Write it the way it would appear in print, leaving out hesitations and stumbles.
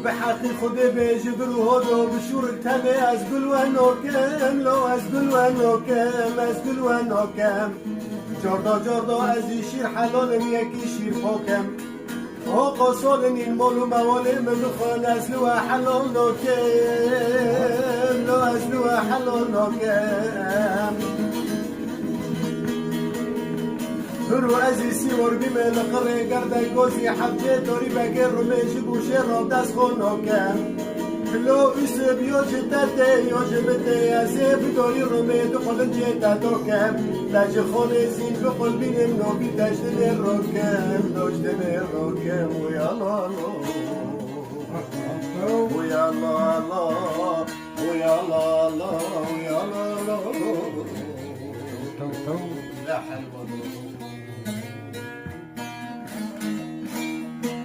بحقی خود بجبر و هدو بشور تمه از گل و نوکم لو از گل و نوکم از گل و نوکم جردا جردا از شیر حلالم یکی شیر پاکم آقا سالن این مال و موالم بخوان از لو حلال نوکم لو از لو حلال نوکم برو عزیزی وربی من قره گرده گوزی حبجه داری بگر رو میشی گوشه را دست خوناکم لو ایسه بیا جدده یا جبده ازه بداری رو میدو خلن جده داکم لجه خانه زین بقل بینم نوبی دجده راکم دجده راکم ویالا ویالا ویالا ویالا لا حلوة